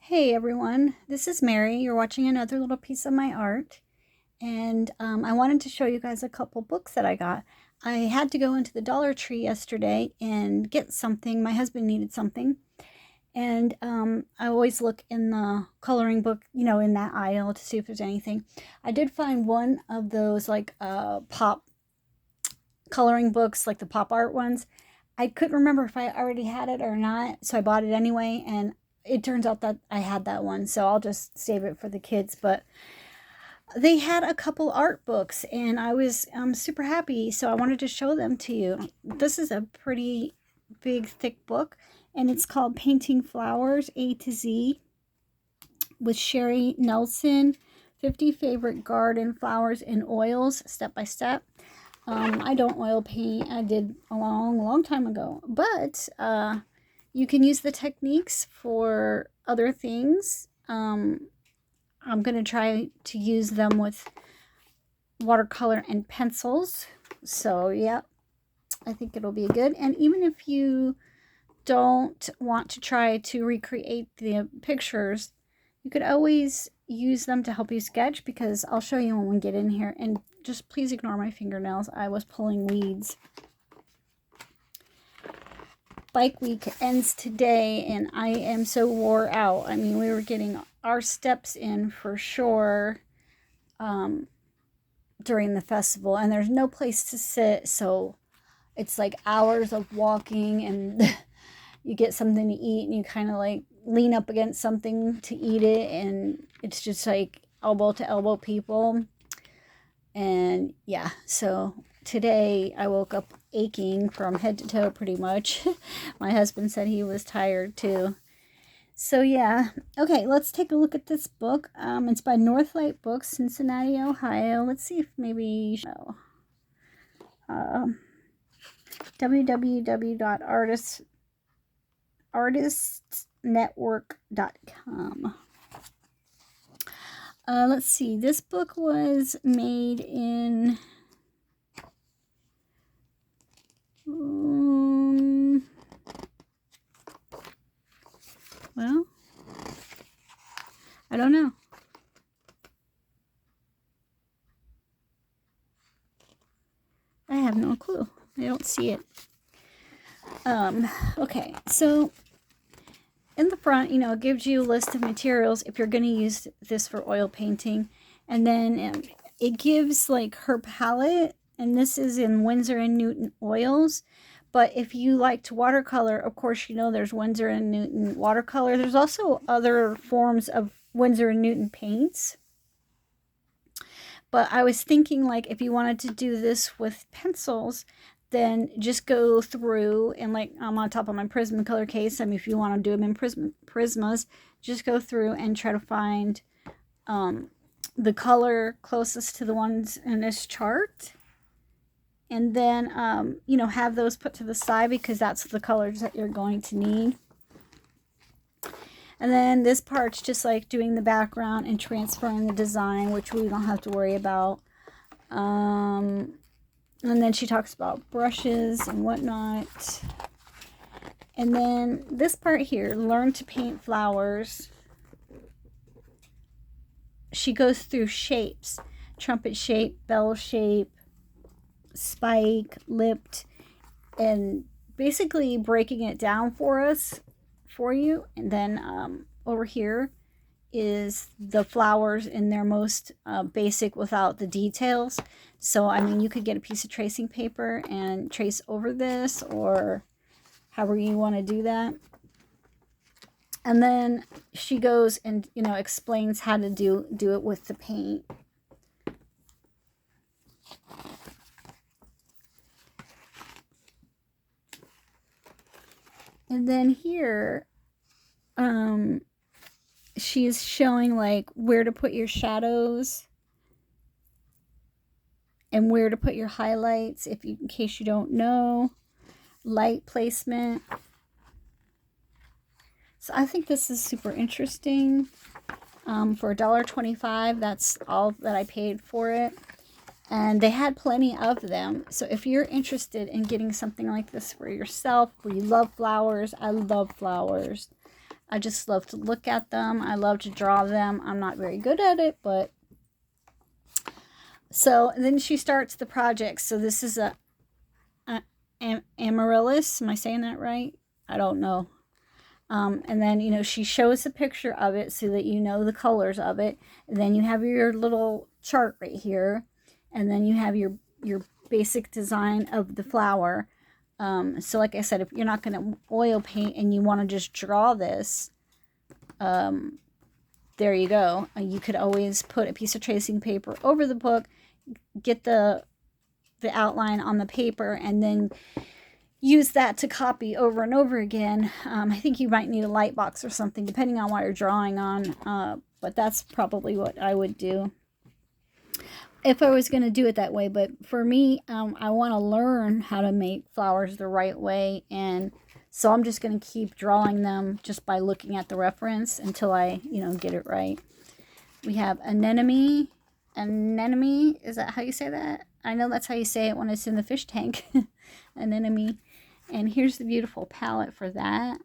Hey everyone, this is Mary. You're watching another little piece of my art, and I wanted to show you guys a couple books that I got. I had to go into the Dollar Tree yesterday and get something. My husband needed something, and I always look in the coloring book, in that aisle to see if there's anything. I did find one of those like pop coloring books, like the pop art ones. I couldn't remember if I already had it or not, so I bought it anyway, and it turns out that I had that one, so I'll just save it for the kids. But they had a couple art books, and I was super happy, so I wanted to show them to you. This is a pretty big, thick book, and it's called Painting Flowers A to Z with Sherry Nelson. 50 favorite garden flowers in oils, step by step. I don't oil paint. I did a long, long time ago. But you can use the techniques for other things. I'm going to try to use them with watercolor and pencils. So, yeah, I think it'll be good. And even if you don't want to try to recreate the pictures, you could always use them to help you sketch, because I'll show you when we get in here. And just please ignore my fingernails. I was pulling weeds. Bike week ends today, and I am so wore out. I mean, we were getting our steps in for sure during the festival, and there's no place to sit, so it's like hours of walking, and you get something to eat, and you kind of like lean up against something to eat it, and it's just like elbow to elbow people. And yeah, so today I woke up aching from head to toe pretty much. My husband said he was tired too. So yeah, okay, let's take a look at this book. It's by Northlight Books, Cincinnati, Ohio. Let's see if maybe www.artistsnetwork.com. Let's see. This book was made in well, I don't know. I have no clue. I don't see it. Okay, so in the front, it gives you a list of materials if you're going to use this for oil painting. And then it gives like her palette, and this is in Winsor & Newton oils. But if you like to watercolor, of course, there's Winsor & Newton watercolor. There's also other forms of Winsor & Newton paints. But I was thinking, like, if you wanted to do this with pencils, then just go through, and like I'm on top of my Prismacolor case. I mean, if you want to do them in Prismas, just go through and try to find the color closest to the ones in this chart. And then, have those put to the side, because that's the colors that you're going to need. And then this part's just like doing the background and transferring the design, which we don't have to worry about. And then she talks about brushes and whatnot. And then this part here, learn to paint flowers. She goes through shapes: trumpet shape, bell shape, spike, lipped, and basically breaking it down for you. And then over here is the flowers in their most basic, without the details. So I mean, you could get a piece of tracing paper and trace over this, or however you want to do that. And then she goes and explains how to do it with the paint. And then here, she's showing like where to put your shadows and where to put your highlights, in case you don't know. Light placement. So I think this is super interesting. For $1.25, that's all that I paid for it. And they had plenty of them. So if you're interested in getting something like this for yourself, where you love flowers, I love flowers, I just love to look at them. I love to draw them. I'm not very good at it, but so then she starts the project. So this is a amaryllis. Am I saying that right? I don't know. And then, you know, she shows a picture of it so that you know the colors of it. And then you have your little chart right here. And then you have your basic design of the flower. So like I said, if you're not going to oil paint and you want to just draw this, there you go. You could always put a piece of tracing paper over the book, get the outline on the paper, and then use that to copy over and over again. I think you might need a light box or something, depending on what you're drawing on. But that's probably what I would do if I was going to do it that way. But for me, I want to learn how to make flowers the right way. And so I'm just going to keep drawing them just by looking at the reference until I, you know, get it right. We have anemone. Anemone, is that how you say that? I know that's how you say it when it's in the fish tank. Anemone. And here's the beautiful palette for that.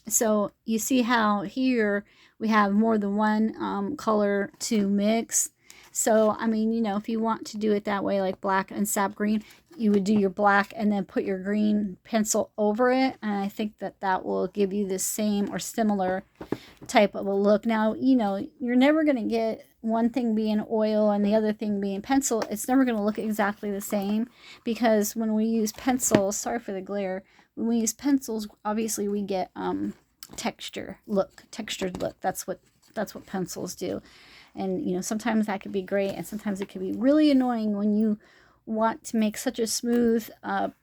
So you see how here we have more than one color to mix. So, I mean, you know, if you want to do it that way, like black and sap green, you would do your black and then put your green pencil over it. And I think that that will give you the same or similar type of a look. Now, you know, you're never going to get one thing being oil and the other thing being pencil. It's never going to look exactly the same, because when we use pencils, sorry for the glare, when we use pencils, obviously we get textured look. That's what pencils do. And, you know, sometimes that could be great, and sometimes it could be really annoying when you want to make such a smooth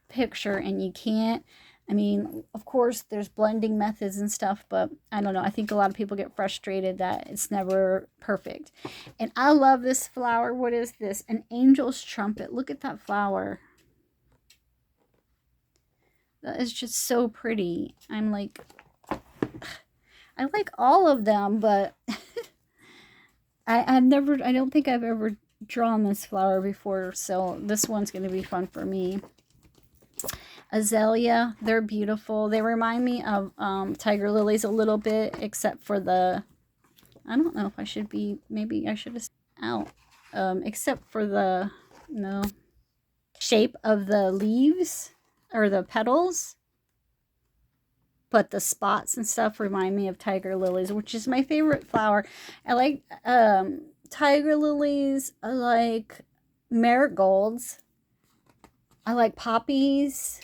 picture and you can't. I mean, of course, there's blending methods and stuff, but I don't know. I think a lot of people get frustrated that it's never perfect. And I love this flower. What is this? An angel's trumpet. Look at that flower. That is just so pretty. I'm like, I like all of them, but I don't think I've ever drawn this flower before, so this one's going to be fun for me. Azalea, they're beautiful. They remind me of tiger lilies a little bit, except for the, I don't know if I should be, maybe I should have out, except for the, no, shape of the leaves or the petals. But the spots and stuff remind me of tiger lilies, which is my favorite flower. I like tiger lilies. I like marigolds. I like poppies.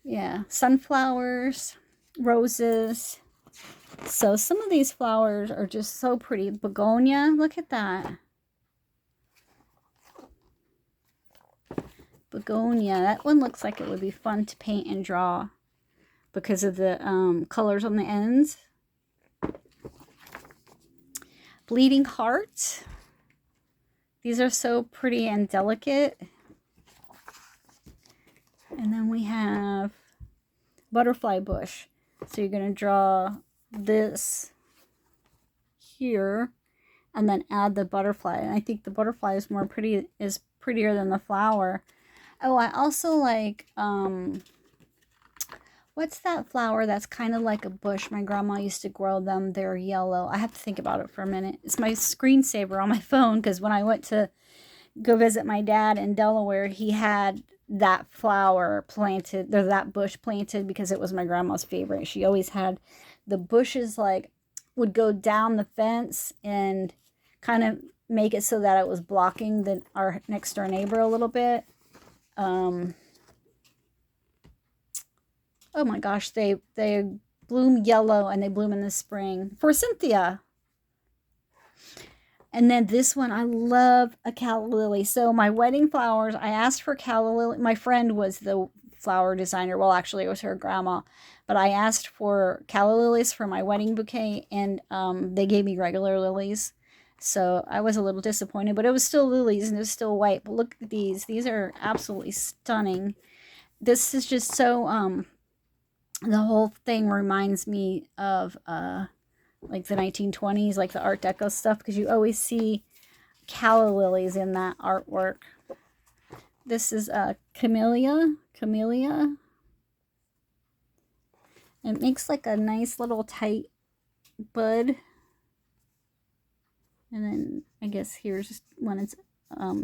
Yeah, sunflowers, roses. So some of these flowers are just so pretty. Begonia, look at that. Begonia, that one looks like it would be fun to paint and draw because of the colors on the ends. Bleeding heart. These are so pretty and delicate. And then we have butterfly bush. So you're going to draw this here and then add the butterfly. And I think the butterfly is prettier than the flower. Oh, I also like what's that flower that's kind of like a bush? My grandma used to grow them. They're yellow. I have to think about it for a minute. It's my screensaver on my phone, because when I went to go visit my dad in Delaware, he had that flower planted, or that bush planted, because it was my grandma's favorite. She always had the bushes, like, would go down the fence and kind of make it so that it was blocking our next door neighbor a little bit. Oh my gosh, they bloom yellow and they bloom in the spring. For Cynthia. And then this one, I love a calla lily. So my wedding flowers, I asked for calla lily. My friend was the flower designer. Well, actually, it was her grandma. But I asked for calla lilies for my wedding bouquet, and they gave me regular lilies. So I was a little disappointed, but it was still lilies and it was still white. But look at these. These are absolutely stunning. This is just so, the whole thing reminds me of like the 1920s, like the Art Deco stuff, because you always see calla lilies in that artwork. This is camellia. It makes like a nice little tight bud. And then I guess here's when it's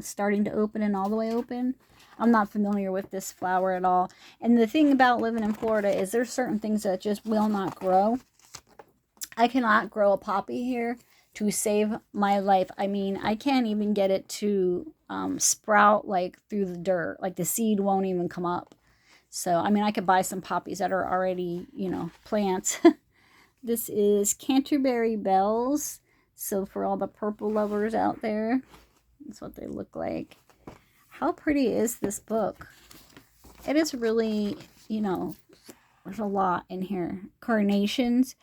starting to open and all the way open. I'm not familiar with this flower at all. And the thing about living in Florida is there's certain things that just will not grow. I cannot grow a poppy here to save my life. I mean, I can't even get it to sprout like through the dirt. Like the seed won't even come up. So, I mean, I could buy some poppies that are already, you know, plants. This is Canterbury Bells. So for all the purple lovers out there, that's what they look like. How pretty is this book? It is really, you know, there's a lot in here. Carnations,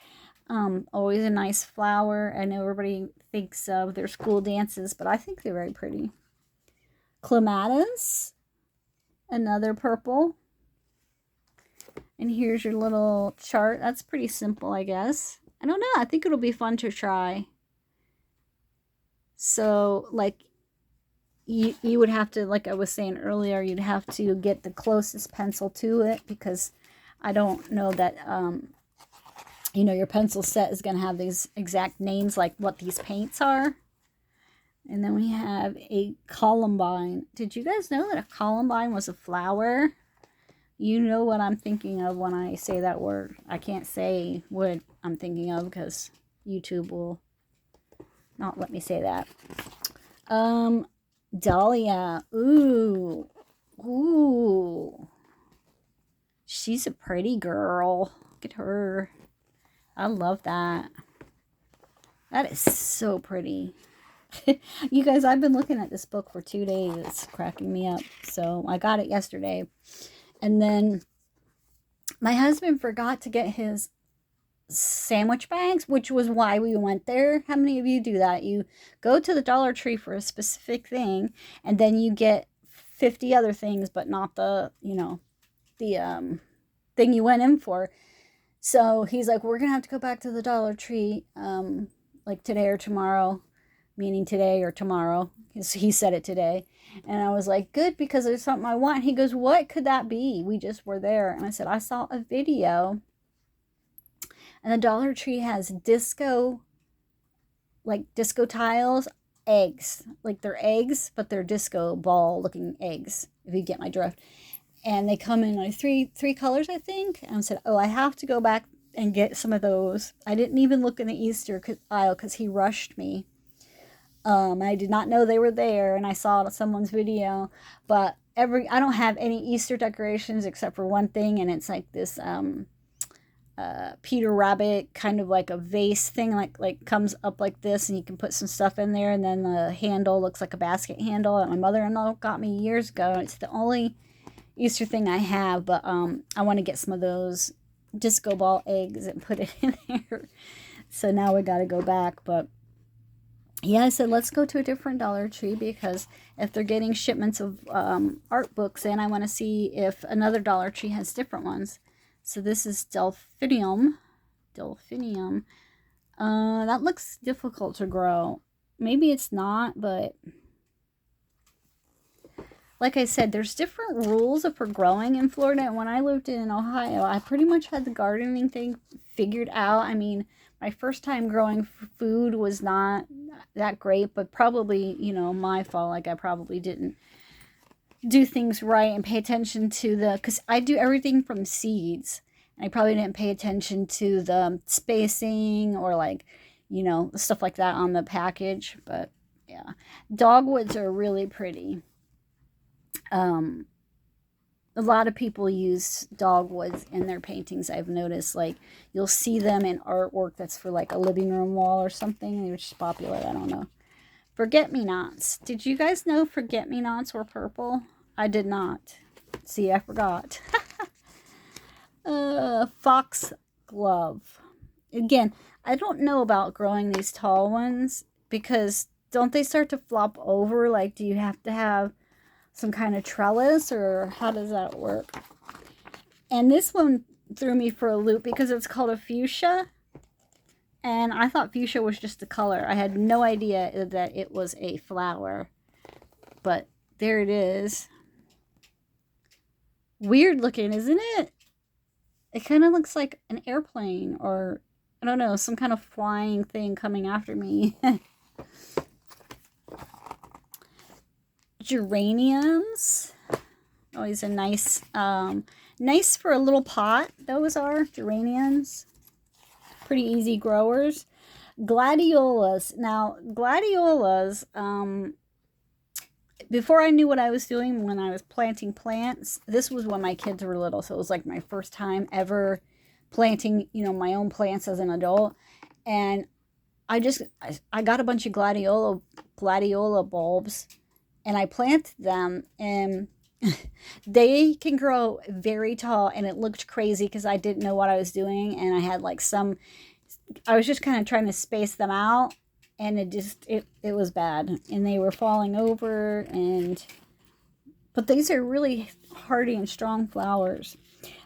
always a nice flower. I know everybody thinks of their school dances, but I think they're very pretty. Clematis, another purple. And here's your little chart. That's pretty simple, I guess. I don't know. I think it'll be fun to try. So, like, you would have to, like I was saying earlier, you'd have to get the closest pencil to it because I don't know that, you know, your pencil set is going to have these exact names like what these paints are. And then we have a columbine. Did you guys know that a columbine was a flower? You know what I'm thinking of when I say that word. I can't say what I'm thinking of because YouTube will not let me say that. Dahlia. Ooh. Ooh. She's a pretty girl. Look at her. I love that. That is so pretty. You guys, I've been looking at this book for 2 days. It's cracking me up. So I got it yesterday. And then my husband forgot to get his sandwich bags, which was why we went there. How many of you do that? You go to the Dollar Tree for a specific thing, and then you get 50 other things, but not the, you know, the thing you went in for. So he's like, we're going to have to go back to the Dollar Tree like today or tomorrow, meaning today or tomorrow. He said it today. And I was like, good, because there's something I want. He goes, what could that be? We just were there. And I said, I saw a video. And the Dollar Tree has disco tiles, eggs. Like they're eggs, but they're disco ball looking eggs, if you get my drift. And they come in like three colors, I think. And I said, oh, I have to go back and get some of those. I didn't even look in the Easter aisle because he rushed me. I did not know they were there, and I saw someone's video. But I don't have any Easter decorations except for one thing, and it's like this Peter Rabbit kind of like a vase thing, like comes up like this, and you can put some stuff in there, and then the handle looks like a basket handle that my mother-in-law got me years ago. It's the only Easter thing I have, but I want to get some of those disco ball eggs and put it in there. So now we got to go back, but yeah, I said, let's go to a different Dollar Tree because if they're getting shipments of art books in, I want to see if another Dollar Tree has different ones. So this is Delphinium. Delphinium. That looks difficult to grow. Maybe it's not, but like I said, there's different rules for growing in Florida. And when I lived in Ohio, I pretty much had the gardening thing figured out. I mean, my first time growing food was not that great, but probably, you know, my fault. Like I probably didn't do things right and pay attention to because I do everything from seeds. And I probably didn't pay attention to the spacing or like, you know, stuff like that on the package. But yeah, dogwoods are really pretty. A lot of people use dogwoods in their paintings. I've noticed, like, you'll see them in artwork that's for like a living room wall or something. They're just popular. I don't know. Forget-me-nots. Did you guys know forget-me-nots were purple? I did not. See, I forgot. Foxglove. Again, I don't know about growing these tall ones because don't they start to flop over? Like, do you have to have some kind of trellis, or how does that work? And this one threw me for a loop because it's called a fuchsia, and I thought fuchsia was just a color. I had no idea that it was a flower, but there it is. Weird looking, isn't it? It kind of looks like an airplane or, I don't know, some kind of flying thing coming after me. Geraniums. Always a nice, nice for a little pot. Those are geraniums. Pretty easy growers. Gladiolas. Now, gladiolas, before I knew what I was doing when I was planting plants, this was when my kids were little, so it was like my first time ever planting, my own plants as an adult. And I got a bunch of gladiola bulbs, and I planted them, and they can grow very tall, and it looked crazy because I didn't know what I was doing, and I had I was just kind of trying to space them out, and it was bad, and they were falling over, but these are really hardy and strong flowers.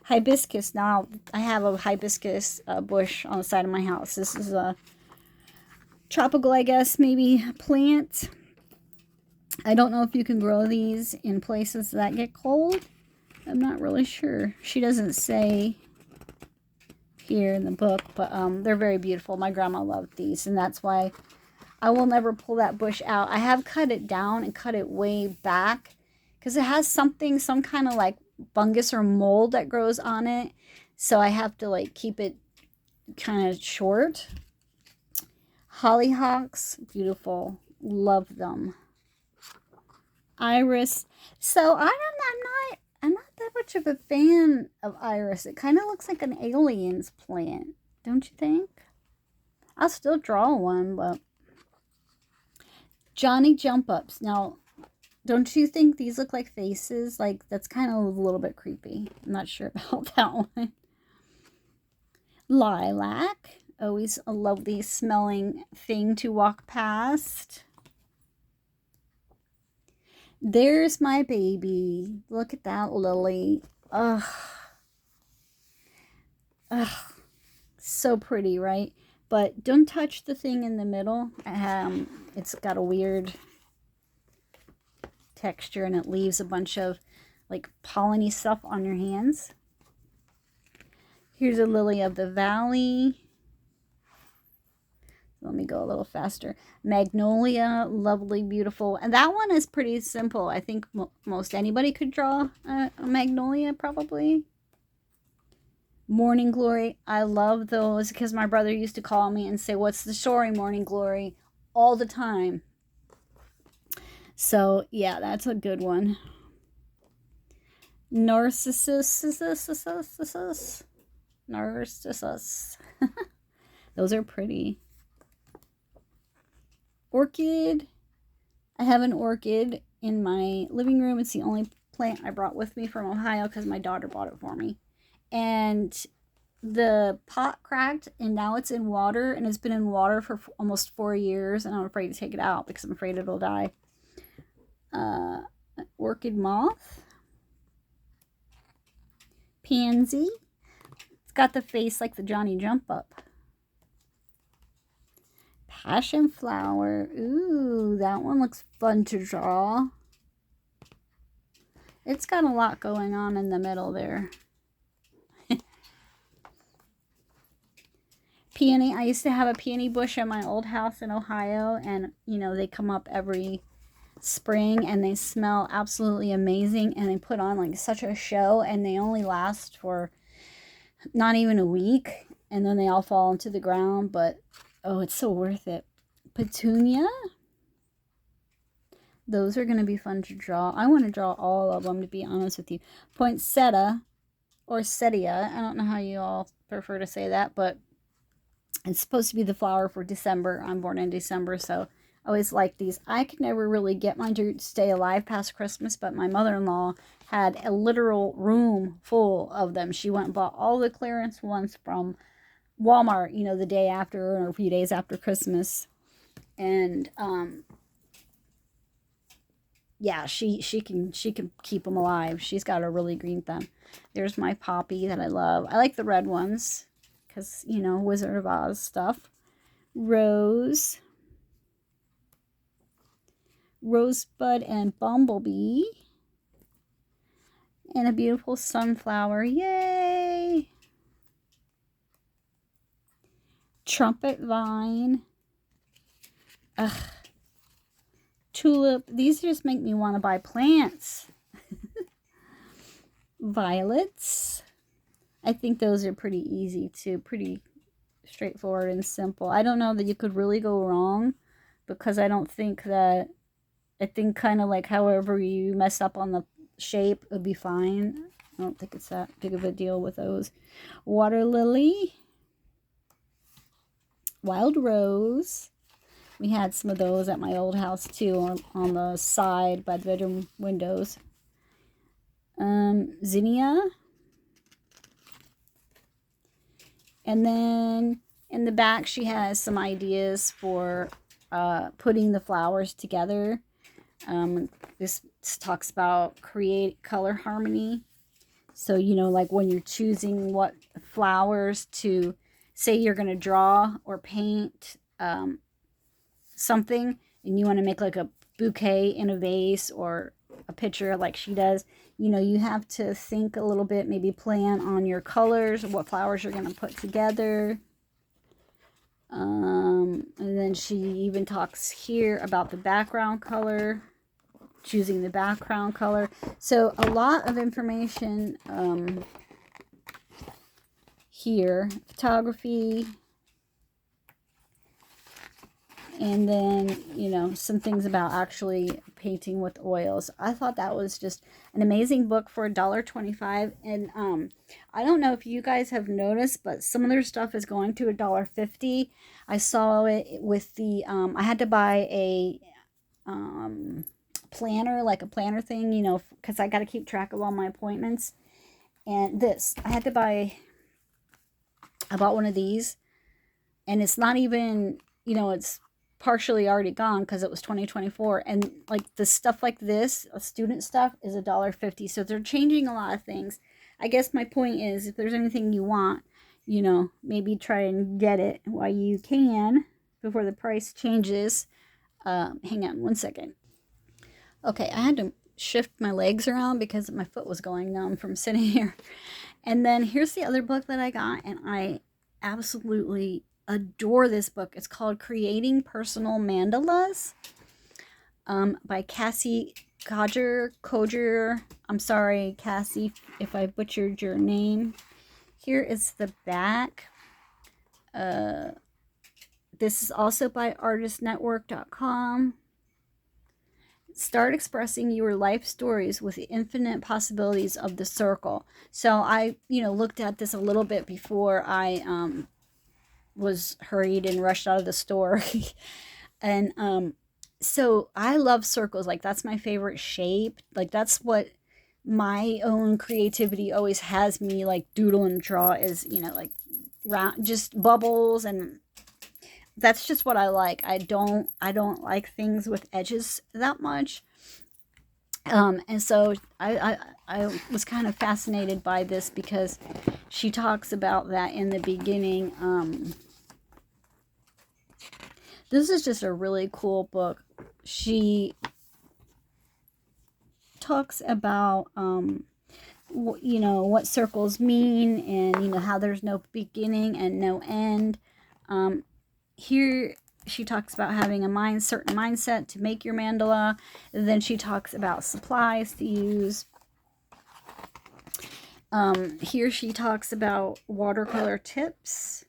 Hibiscus. Now I have a hibiscus bush on the side of my house. This is a tropical, I guess, maybe plant. I don't know if you can grow these in places that get cold. I'm not really sure. She doesn't say here in the book, but they're very beautiful. My grandma loved these, and that's why I will never pull that bush out. I have cut it down and cut it way back because it has some kind of like fungus or mold that grows on it. So I have to like keep it kind of short. Hollyhocks, beautiful. Love them. Iris. So I'm not that much of a fan of iris. It kind of looks like an alien's plant, don't you think? I'll still draw one, but Johnny Jump Ups. Now, don't you think these look like faces? Like, that's kind of a little bit creepy. I'm not sure about that one. Lilac. Always a lovely smelling thing to walk past. There's my baby. Look at that lily. Ugh. Ugh. So pretty, right? But don't touch the thing in the middle. It's got a weird texture, and it leaves a bunch of like pollen-y stuff on your hands. Here's a lily of the valley. Let me go a little faster. Magnolia, lovely, beautiful. And that one is pretty simple. I think most anybody could draw a magnolia, probably. Morning Glory. I love those because my brother used to call me and say, "What's the story, Morning Glory?" all the time. So, yeah, that's a good one. Narcissus. Those are pretty. Orchid. I have an orchid in my living room. It's the only plant I brought with me from Ohio because my daughter bought it for me. And the pot cracked, and now it's in water, and it's been in water for almost 4 years, and I'm afraid to take it out because I'm afraid it'll die. Orchid moth. Pansy. It's got the face like the Johnny Jump Up. Passion flower. Ooh, that one looks fun to draw. It's got a lot going on in the middle there. Peony. I used to have a peony bush at my old house in Ohio, and they come up every spring, and they smell absolutely amazing, and they put on like such a show, and they only last for not even a week, and then they all fall into the ground, but oh, it's so worth it. Petunia. Those are going to be fun to draw. I want to draw all of them, to be honest with you. Poinsettia, or setia. I don't know how you all prefer to say that, but it's supposed to be the flower for December. I'm born in December, so I always like these. I could never really get mine to stay alive past Christmas, but my mother-in-law had a literal room full of them. She went and bought all the clearance ones from Walmart, the day after or a few days after Christmas. And yeah, she can keep them alive. She's got a really green thumb. There's my poppy that I love. I like the red ones because, Wizard of Oz stuff. Rose. Rosebud and bumblebee. And a beautiful sunflower. Yay! trumpet vine, tulip. These just make me want to buy plants. Violets. I think those are pretty easy too, pretty straightforward and simple. I don't know that you could really go wrong, because I don't think that, I think kind of like however you mess up on the shape would be fine. I don't think it's that big of a deal with those. Water lily. Wild rose. We had some of those at my old house too, on the side by the bedroom windows. Zinnia. And then in the back she has some ideas for putting the flowers together. This talks about create color harmony. So, you know, like when you're choosing what flowers to, say you're going to draw or paint something, and you want to make like a bouquet in a vase or a picture like she does, you know, you have to think a little bit, maybe plan on your colors, what flowers you're going to put together. And then she even talks here about the background color, choosing the background color. So a lot of information here. Photography. And then, you know, some things about actually painting with oils. I thought that was just an amazing book for $1.25. And I don't know if you guys have noticed, but some of their stuff is going to $1.50. I saw it with the, I had to buy a planner, like a planner thing, you know, because I got to keep track of all my appointments. And this, I bought one of these, and it's not even, you know, it's partially already gone because it was 2024, and like the stuff like this, student stuff, is $1.50. So they're changing a lot of things. I guess my point is, if there's anything you want, you know, maybe try and get it while you can before the price changes. Hang on one second. Okay, I had to shift my legs around because my foot was going numb from sitting here. And then here's the other book that I got, and I absolutely adore this book. It's called Creating Personal Mandalas by Cassie Koger. I'm sorry, Cassie, if I butchered your name. Here is the back. This is also by artistnetwork.com. Start expressing your life stories with the infinite possibilities of the circle. So I, you know, looked at this a little bit before I was hurried and rushed out of the store. And so I love circles. Like, that's my favorite shape. Like, that's what my own creativity always has me like doodle and draw, is, you know, like round, just bubbles, and that's just what I like. I don't like things with edges that much. And so I was kind of fascinated by this because she talks about that in the beginning. This is just a really cool book. She talks about, you know, what circles mean, and, you know, how there's no beginning and no end. Here she talks about having a certain mindset to make your mandala. And then she talks about supplies to use. Here she talks about watercolor tips.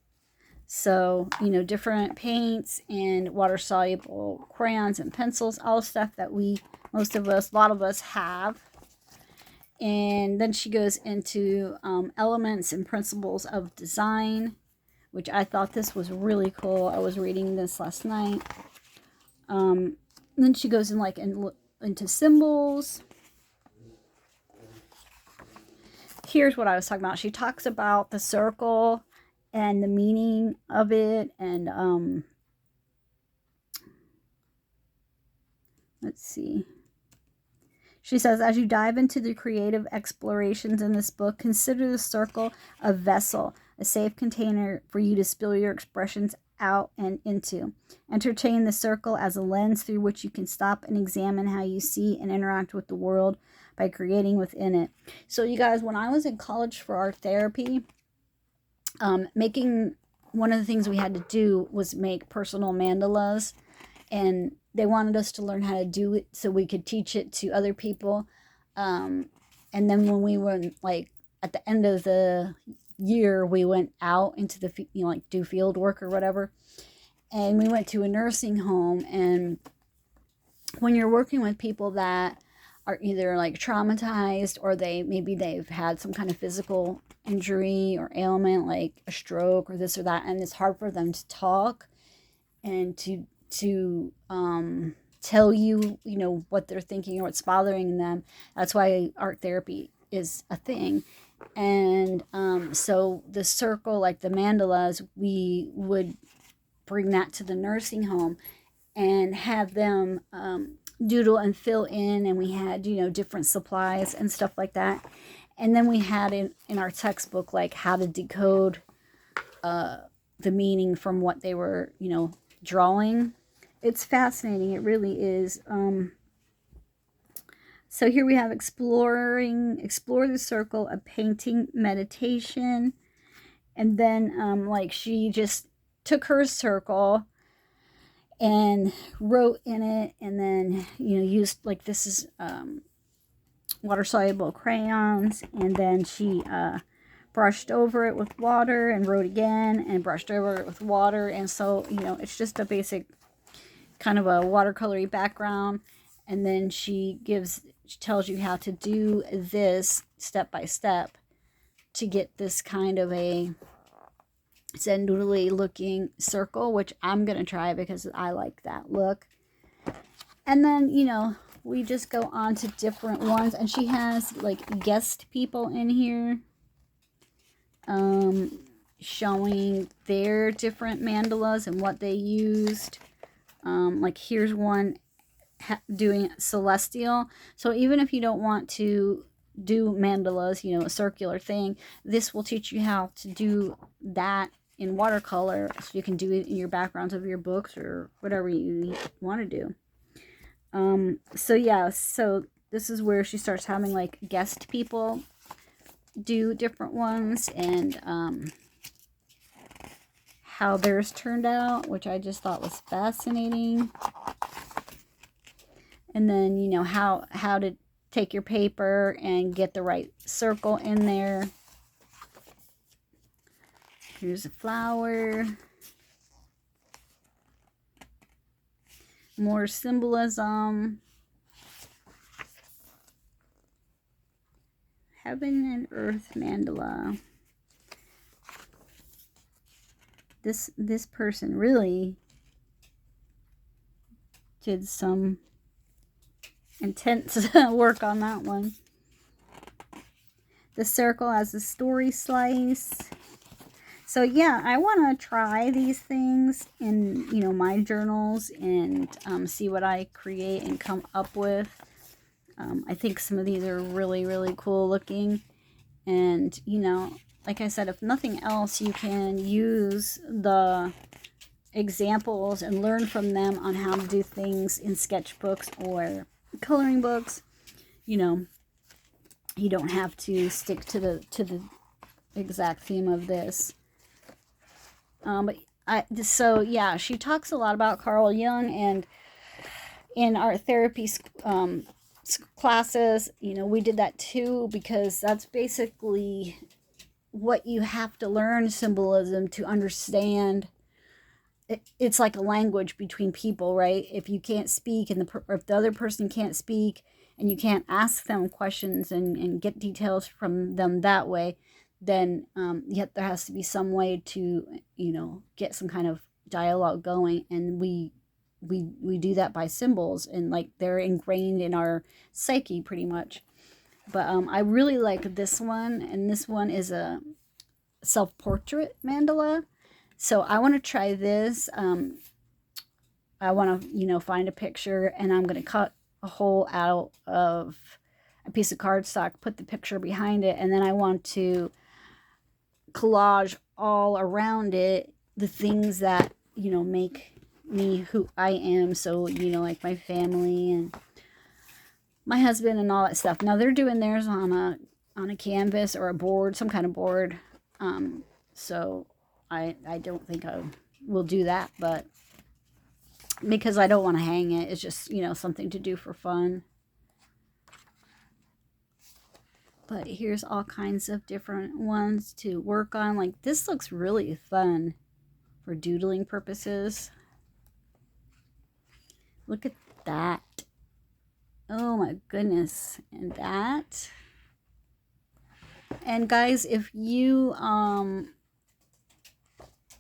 So, you know, different paints and water-soluble crayons and pencils, all stuff that a lot of us have. And then she goes into elements and principles of design, which I thought this was really cool. I was reading this last night. Then she goes into symbols. Here's what I was talking about. She talks about the circle and the meaning of it, and let's see. She says, as you dive into the creative explorations in this book, consider the circle a vessel, a safe container for you to spill your expressions out and into. Entertain the circle as a lens through which you can stop and examine how you see and interact with the world by creating within it. So you guys, when I was in college for art therapy, making one of the things we had to do was make personal mandalas, and they wanted us to learn how to do it so we could teach it to other people. And then when we were like at the end of the year, we went out into the like do field work or whatever, and we went to a nursing home. And when you're working with people that are either like traumatized, or they've had some kind of physical injury or ailment like a stroke or this or that, and it's hard for them to talk and to tell you, what they're thinking or what's bothering them. That's why art therapy is a thing. And so the circle, like the mandalas, we would bring that to the nursing home and have them doodle and fill in. And we had, different supplies and stuff like that. And then we had in our textbook, like how to decode the meaning from what they were, drawing. It's fascinating. It really is. So here we have explore the circle, a painting meditation. And then like she just took her circle and wrote in it, and then, used, like, this is water soluble crayons, and then she brushed over it with water and wrote again and brushed over it with water. And so, it's just a basic kind of a watercolory background. And then she tells you how to do this step by step to get this kind of a Zen doodly looking circle, which I'm going to try because I like that look. And then, we just go on to different ones. And she has like guest people in here showing their different mandalas and what they used. Like here's one doing celestial. So even if you don't want to do mandalas, a circular thing, this will teach you how to do that in watercolor, so you can do it in your backgrounds of your books or whatever you want to do. So this is where she starts having like guest people do different ones, and how theirs turned out, which I just thought was fascinating. And then, how to take your paper and get the right circle in there. Here's a flower. More symbolism. Heaven and Earth mandala. This person really did some intense work on that one. The circle as a story slice. So yeah, I want to try these things in, my journals and see what I create and come up with. I think some of these are really, really cool looking. And, like I said, if nothing else, you can use the examples and learn from them on how to do things in sketchbooks or coloring books. You don't have to stick to the exact theme of this. So yeah, she talks a lot about Carl Jung, and in art therapy classes, we did that too, because that's basically what you have to learn, symbolism, to understand. It's like a language between people, right? If you can't speak, and if the other person can't speak, and you can't ask them questions and get details from them that way, then yet there has to be some way to, get some kind of dialogue going. And we do that by symbols, and like they're ingrained in our psyche pretty much. But I really like this one, and this one is a self-portrait mandala. So I want to try this. I want to, find a picture, and I'm going to cut a hole out of a piece of cardstock, put the picture behind it, and then I want to collage all around it the things that, make me who I am. So, like my family and my husband and all that stuff. Now they're doing theirs on a canvas or a board, some kind of board. So I don't think I will do that, but because I don't want to hang it. It's just, you know, something to do for fun. But here's all kinds of different ones to work on. Like, this looks really fun for doodling purposes. Look at that. Oh my goodness. And that. And guys, if you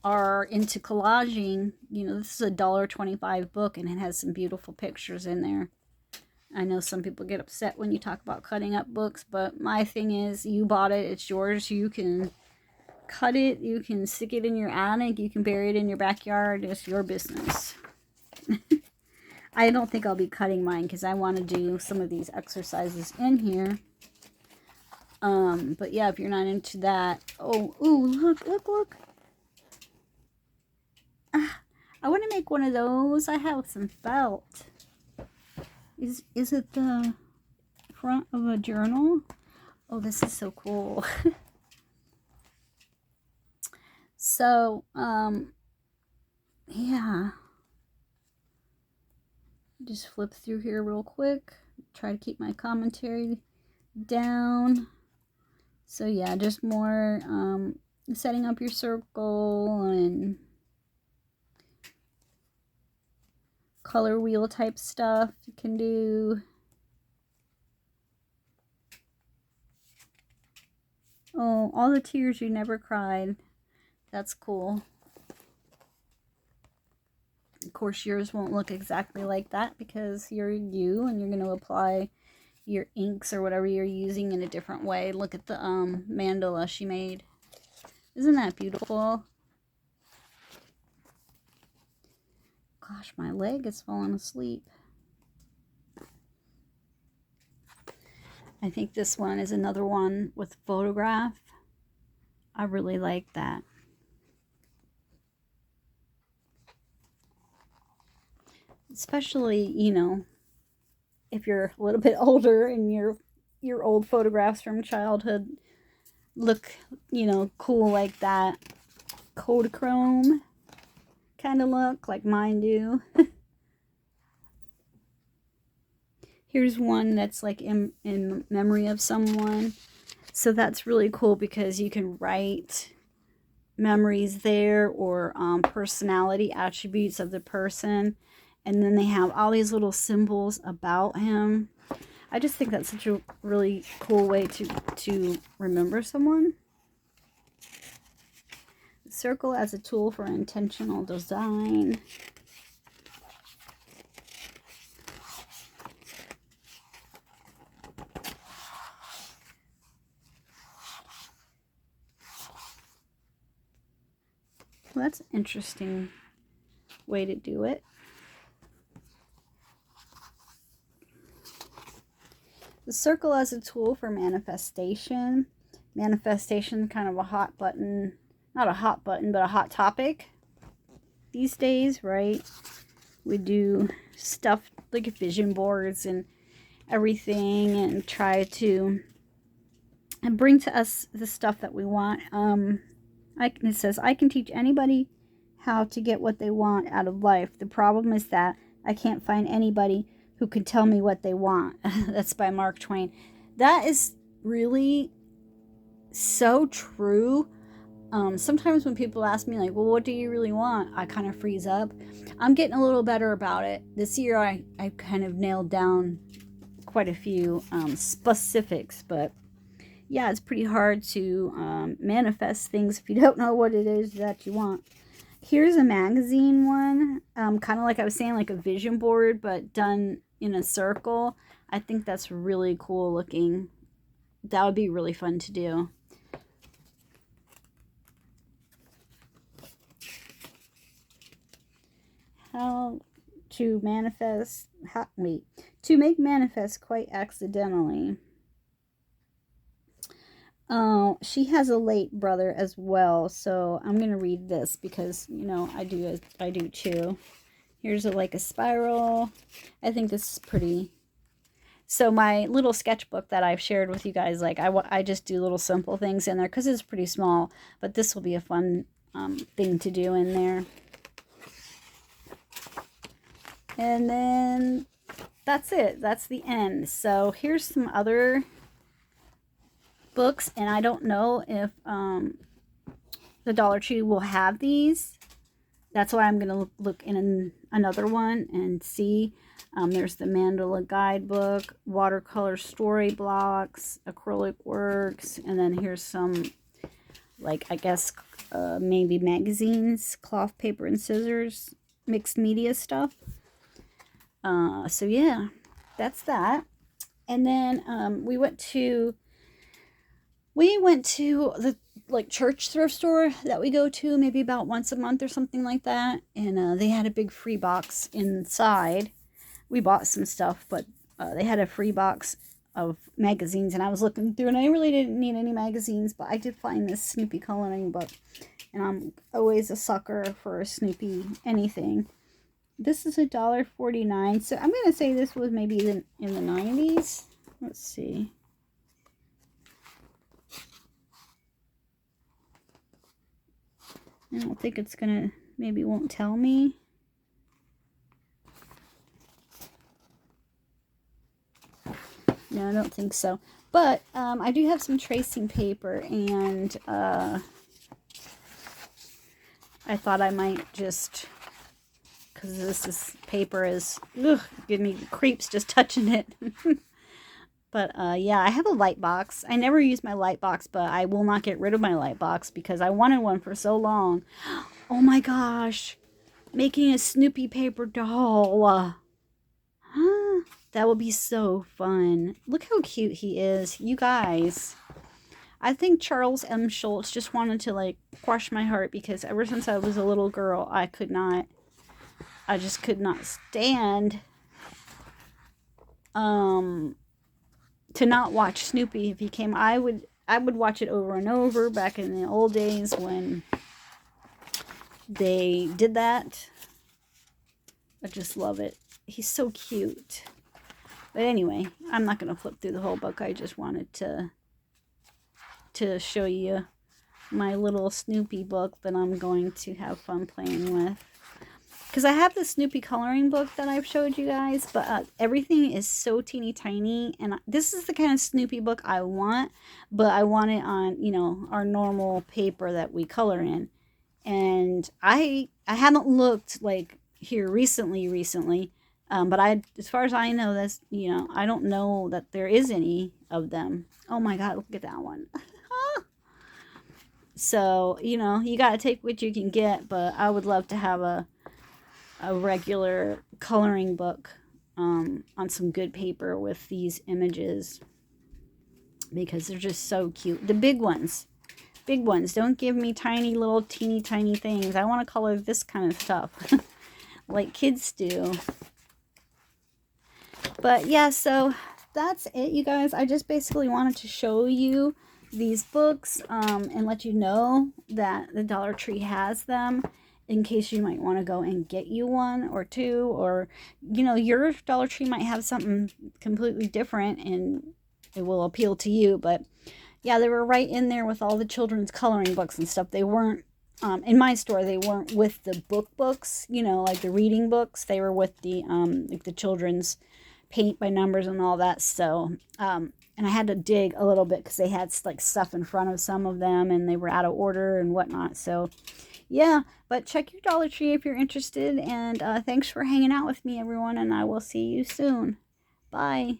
are into collaging, you know, this is a $1.25 book, and it has some beautiful pictures in there. I know some people get upset when you talk about cutting up books, but my thing is, you bought it, it's yours. You can cut it, you can stick it in your attic, you can bury it in your backyard. It's your business. I don't think I'll be cutting mine because I want to do some of these exercises in here. But yeah, if you're not into that. Oh, ooh, look. I want to make one of those. I have some felt. Is it the front of a journal? Oh, this is so cool. So, yeah. Just flip through here real quick. Try to keep my commentary down. So yeah, just more setting up your circle and color wheel type stuff you can do. Oh, all the tears you never cried. That's cool. Of course, yours won't look exactly like that because you're you, and you're going to apply your inks or whatever you're using in a different way. Look at the mandala she made. Isn't that beautiful? Gosh, my leg is falling asleep. I think this one is another one with photograph. I really like that. Especially, you know, if you're a little bit older and your old photographs from childhood look, you know, cool like that. Kodachrome kind of look like mine do. Here's one that's like in memory of someone. So that's really cool because you can write memories there, or personality attributes of the person. And then they have all these little symbols about him. I just think that's such a really cool way to remember someone. Circle as a tool for intentional design. Well, that's an interesting way to do it. The circle as a tool for manifestation. Manifestation, kind of a hot button, not a hot button, but a hot topic these days, right? We do stuff like vision boards and everything, and try to bring to us the stuff that we want. It says, I can teach anybody how to get what they want out of life. The problem is that I can't find anybody who can tell me what they want. That's by Mark Twain. That is really so true. Sometimes when people ask me, like, well, what do you really want? I kind of freeze up. I'm getting a little better about it. This year, I kind of nailed down quite a few specifics, but yeah, it's pretty hard to manifest things if you don't know what it is that you want. Here's a magazine one, kind of like I was saying, like a vision board, but done in a circle. I think that's really cool looking. That would be really fun to do. How to manifest, to make manifest quite accidentally. Oh, she has a late brother as well, so I'm gonna read this because, you know, I do too. Here's like a spiral. I think this is pretty. So my little sketchbook that I've shared with you guys, like I just do little simple things in there because it's pretty small, but this will be a fun thing to do in there. And then that's it. That's the end. So here's some other books, and I don't know if the Dollar Tree will have these. That's why I'm going to look in another one and see. There's the Mandala Guidebook, watercolor story blocks, acrylic works, and then here's some, like, I guess, maybe magazines, cloth, paper, and scissors, mixed media stuff. So yeah, that's that. And then we went to the church thrift store that we go to maybe about once a month or something like that, and they had a big free box inside. We bought some stuff, but they had a free box of magazines, and I was looking through, and I really didn't need any magazines, but I did find this Snoopy coloring book, and I'm always a sucker for a Snoopy anything. This is $1.49, so I'm going to say this was maybe in the 90s. Let's see. I don't think it's going to, maybe won't tell me. No, I don't think so. But I do have some tracing paper, and I thought I might just, because this paper is, give me creeps just touching it. But yeah, I have a light box. I never use my light box, but I will not get rid of my light box because I wanted one for so long. Oh my gosh, making a Snoopy paper doll. That would be so fun. Look how cute he is. You guys, I think Charles M. Schulz just wanted to, like, crush my heart, because ever since I was a little girl, I just could not stand to not watch Snoopy if he came. I would watch it over and over back in the old days when they did that. I just love it. He's so cute. But anyway, I'm not going to flip through the whole book. I just wanted to show you my little Snoopy book that I'm going to have fun playing with. Because I have the Snoopy coloring book that I've showed you guys, but everything is so teeny tiny. And this is the kind of Snoopy book I want, but I want it on, you know, our normal paper that we color in. And I haven't looked, like, here recently. But as far as I know, that's, you know, I don't know that there is any of them. Oh my God, look at that one. So, you know, you got to take what you can get, but I would love to have a regular coloring book on some good paper with these images, because they're just so cute. The big ones. Don't give me tiny little teeny tiny things. I want to color this kind of stuff like kids do. But yeah, so that's it, you guys. I just basically wanted to show you these books and let you know that the Dollar Tree has them, in case you might want to go and get you one or two, or, you know, your Dollar Tree might have something completely different and it will appeal to you. But yeah, they were right in there with all the children's coloring books and stuff. They weren't, in my store, they weren't with the books, you know, like the reading books. They were with the, like the children's paint by numbers and all that. So, and I had to dig a little bit because they had, like, stuff in front of some of them and they were out of order and whatnot. So yeah, but check your Dollar Tree if you're interested. And thanks for hanging out with me, everyone, and I will see you soon. Bye.